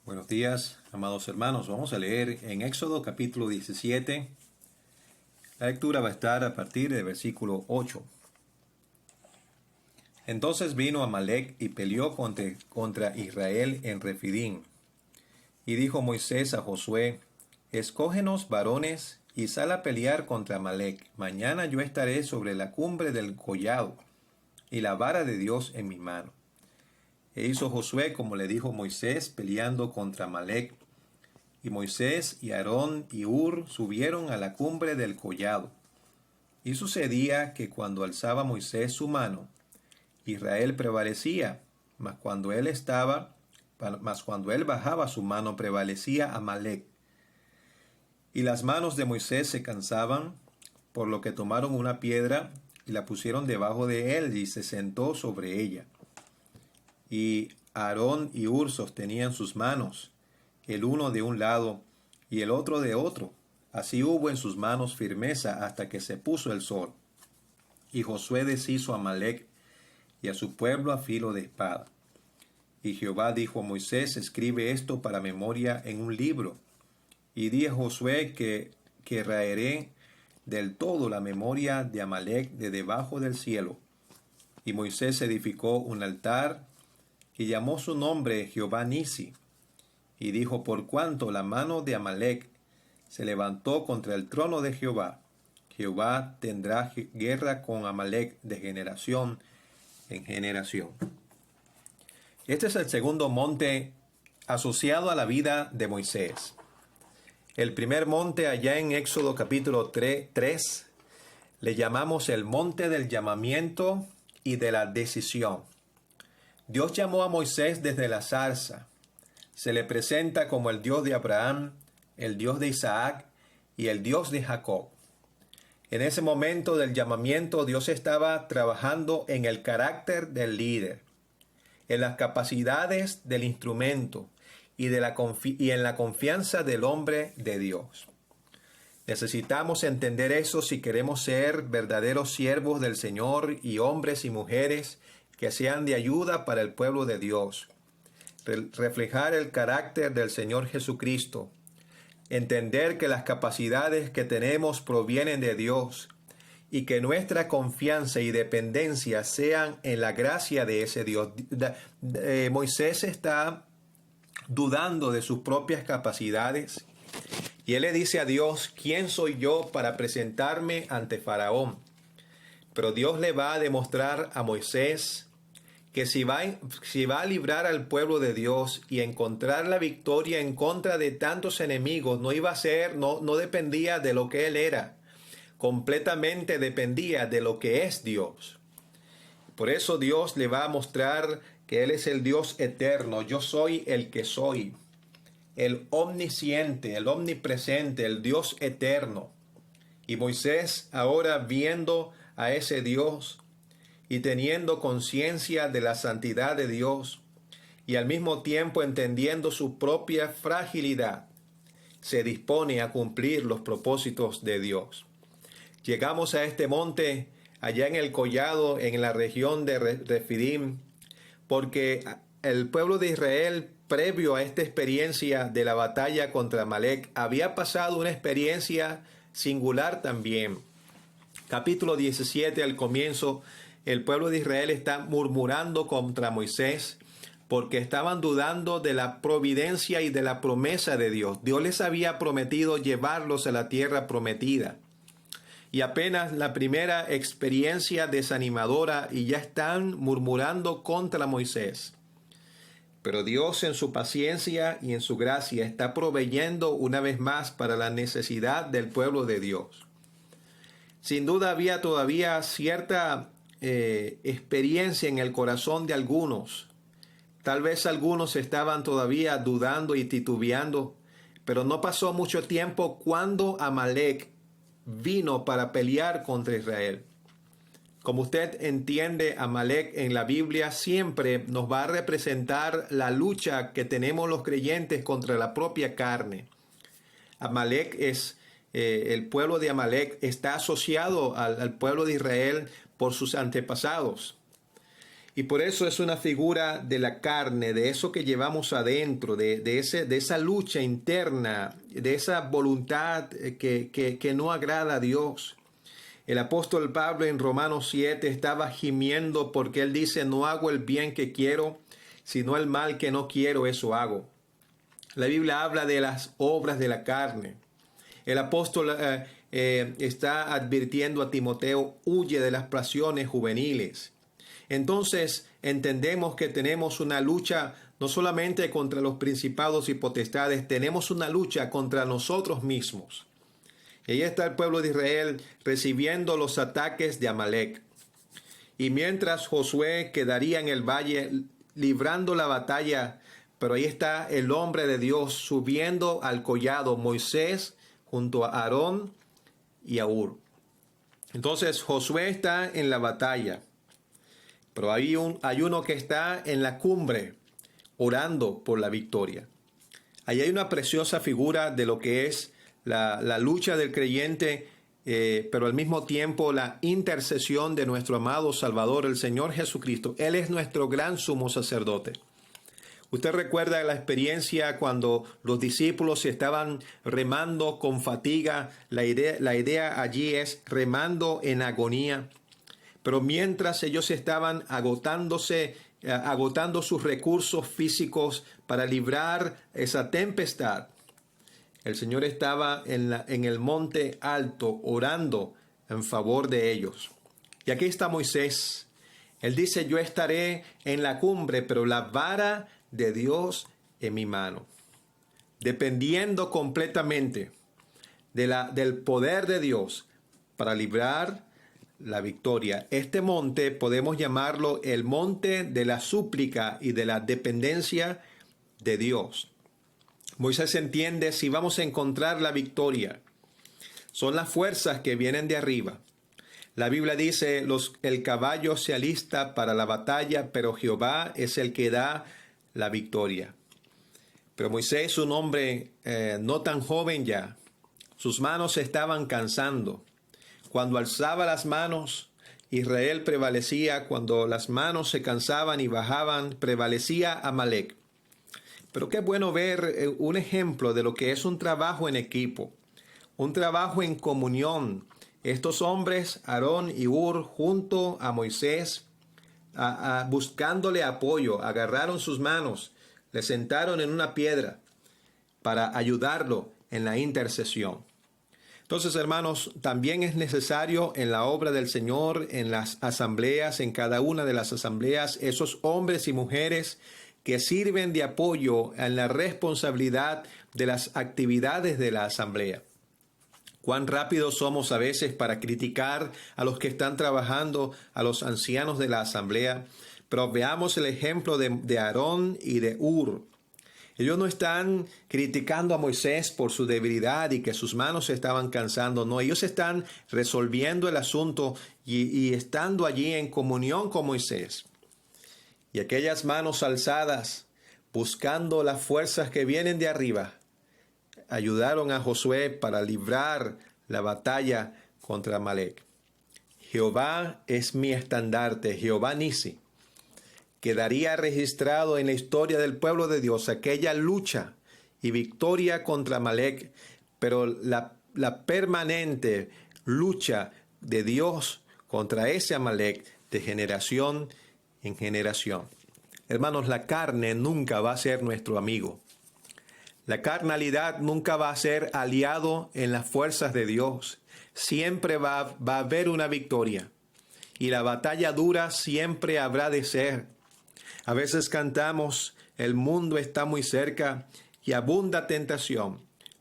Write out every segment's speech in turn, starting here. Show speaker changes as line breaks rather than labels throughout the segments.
Buenos días, amados hermanos. Vamos a leer en Éxodo capítulo 17. La lectura va a estar a partir del versículo 8. Entonces vino Amalec y peleó contra Israel en Refidim. Y dijo Moisés a Josué: Escógenos varones y sal a pelear contra Amalec. Mañana yo estaré sobre la cumbre del collado y la vara de Dios en mi mano. E hizo Josué como le dijo Moisés, peleando contra Amalec. Y Moisés y Aarón y Hur subieron a la cumbre del collado. Y sucedía que cuando alzaba Moisés su mano, Israel prevalecía, mas cuando él bajaba su mano, prevalecía Amalec. Y las manos de Moisés se cansaban, por lo que tomaron una piedra y la pusieron debajo de él, y se sentó sobre ella. Y Aarón y Hur sostenían sus manos, el uno de un lado y el otro de otro. Así hubo en sus manos firmeza hasta que se puso el sol. Y Josué deshizo a Amalec y a su pueblo a filo de espada. Y Jehová dijo a Moisés: escribe esto para memoria en un libro. Y di a Josué que raeré del todo la memoria de Amalec de debajo del cielo. Y Moisés edificó un altar y llamó su nombre Jehová Nisi. Y dijo: por cuanto la mano de Amalec se levantó contra el trono de Jehová, Jehová tendrá guerra con Amalec de generación en generación. Este es el segundo monte asociado a la vida de Moisés. El primer monte, allá en Éxodo capítulo 3, le llamamos el monte del llamamiento y de la decisión. Dios llamó a Moisés desde la zarza. Se le presenta como el Dios de Abraham, el Dios de Isaac y el Dios de Jacob. En ese momento del llamamiento, Dios estaba trabajando en el carácter del líder, en las capacidades del instrumento y en la confianza del hombre de Dios. Necesitamos entender eso si queremos ser verdaderos siervos del Señor y hombres y mujeres que sean de ayuda para el pueblo de Dios. Reflejar el carácter del Señor Jesucristo. Entender que las capacidades que tenemos provienen de Dios y que nuestra confianza y dependencia sean en la gracia de ese Dios. Moisés está dudando de sus propias capacidades y él le dice a Dios: ¿quién soy yo para presentarme ante Faraón? Pero Dios le va a demostrar a Moisés que si va a librar al pueblo de Dios y encontrar la victoria en contra de tantos enemigos, no dependía de lo que él era, completamente dependía de lo que es Dios. Por eso Dios le va a mostrar que Él es el Dios eterno. Yo soy el que soy, el omnisciente, el omnipresente, el Dios eterno. Y Moisés, ahora viendo a ese Dios y teniendo conciencia de la santidad de Dios y al mismo tiempo entendiendo su propia fragilidad, se dispone a cumplir los propósitos de Dios. Llegamos a este monte allá en el collado, en la región de Refidim, porque el pueblo de Israel, previo a esta experiencia de la batalla contra Amalec, había pasado una experiencia singular también. Capítulo 17, al comienzo, el pueblo de Israel está murmurando contra Moisés porque estaban dudando de la providencia y de la promesa de Dios. Dios les había prometido llevarlos a la tierra prometida. Y apenas la primera experiencia desanimadora y ya están murmurando contra Moisés. Pero Dios, en su paciencia y en su gracia, está proveyendo una vez más para la necesidad del pueblo de Dios. Sin duda había todavía cierta experiencia en el corazón de algunos. Tal vez algunos estaban todavía dudando y titubeando, pero no pasó mucho tiempo cuando Amalec vino para pelear contra Israel. Como usted entiende, Amalec en la Biblia siempre nos va a representar la lucha que tenemos los creyentes contra la propia carne. Amalec el pueblo de Amalec está asociado al pueblo de Israel por sus antepasados. Y por eso es una figura de la carne, de eso que llevamos adentro, de esa lucha interna, de esa voluntad que no agrada a Dios. El apóstol Pablo en Romanos 7 estaba gimiendo porque él dice, no hago el bien que quiero, sino el mal que no quiero, eso hago. La Biblia habla de las obras de la carne. El apóstol está advirtiendo a Timoteo, huye de las pasiones juveniles. Entonces entendemos que tenemos una lucha no solamente contra los principados y potestades, tenemos una lucha contra nosotros mismos. Y ahí está el pueblo de Israel recibiendo los ataques de Amalek. Y mientras Josué quedaría en el valle librando la batalla, pero ahí está el hombre de Dios subiendo al collado, Moisés junto a Aarón y a Hur. Entonces Josué está en la batalla, pero hay uno que está en la cumbre orando por la victoria. Ahí hay una preciosa figura de lo que es la lucha del creyente, pero al mismo tiempo la intercesión de nuestro amado Salvador, el Señor Jesucristo. Él es nuestro gran sumo sacerdote. Usted recuerda la experiencia cuando los discípulos estaban remando con fatiga. La idea allí es remando en agonía. Pero mientras ellos estaban agotando sus recursos físicos para librar esa tempestad, el Señor estaba en el monte alto orando en favor de ellos. Y aquí está Moisés. Él dice, yo estaré en la cumbre, pero la vara de Dios en mi mano. Dependiendo completamente del poder de Dios para librar la victoria. Este monte podemos llamarlo el monte de la súplica y de la dependencia de Dios. Moisés entiende, si vamos a encontrar la victoria, son las fuerzas que vienen de arriba. La Biblia dice, el caballo se alista para la batalla, pero Jehová es el que da la victoria. Pero Moisés, un hombre no tan joven ya, sus manos se estaban cansando. Cuando alzaba las manos, Israel prevalecía. Cuando las manos se cansaban y bajaban, prevalecía Amalek. Pero qué bueno ver un ejemplo de lo que es un trabajo en equipo, un trabajo en comunión. Estos hombres, Aarón y Hur, junto a Moisés, buscándole apoyo, agarraron sus manos, le sentaron en una piedra para ayudarlo en la intercesión. Entonces, hermanos, también es necesario en la obra del Señor, en las asambleas, en cada una de las asambleas, esos hombres y mujeres que sirven de apoyo en la responsabilidad de las actividades de la asamblea. Cuán rápidos somos a veces para criticar a los que están trabajando, a los ancianos de la asamblea. Pero veamos el ejemplo de Aarón y de Hur. Ellos no están criticando a Moisés por su debilidad y que sus manos se estaban cansando. No, ellos están resolviendo el asunto y estando allí en comunión con Moisés. Y aquellas manos alzadas, buscando las fuerzas que vienen de arriba, ayudaron a Josué para librar la batalla contra Amalek. Jehová es mi estandarte, Jehová Nisi. Quedaría registrado en la historia del pueblo de Dios aquella lucha y victoria contra Amalek, pero la permanente lucha de Dios contra ese Amalek de generación en generación. Hermanos, la carne nunca va a ser nuestro amigo. La carnalidad nunca va a ser aliado en las fuerzas de Dios. Siempre va a haber una victoria. Y la batalla dura siempre habrá de ser. A veces cantamos, el mundo está muy cerca y abunda tentación.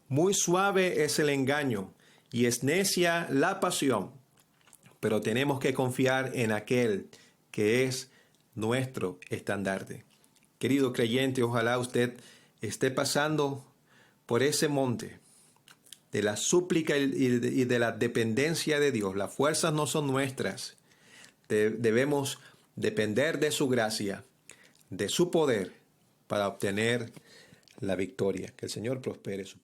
Muy suave es el engaño y es necia la pasión. Pero tenemos que confiar en aquel que es nuestro estandarte. Querido creyente, ojalá usted esté pasando por ese monte de la súplica y de la dependencia de Dios. Las fuerzas no son nuestras. Debemos depender de su gracia, de su poder, para obtener la victoria. Que el Señor prospere su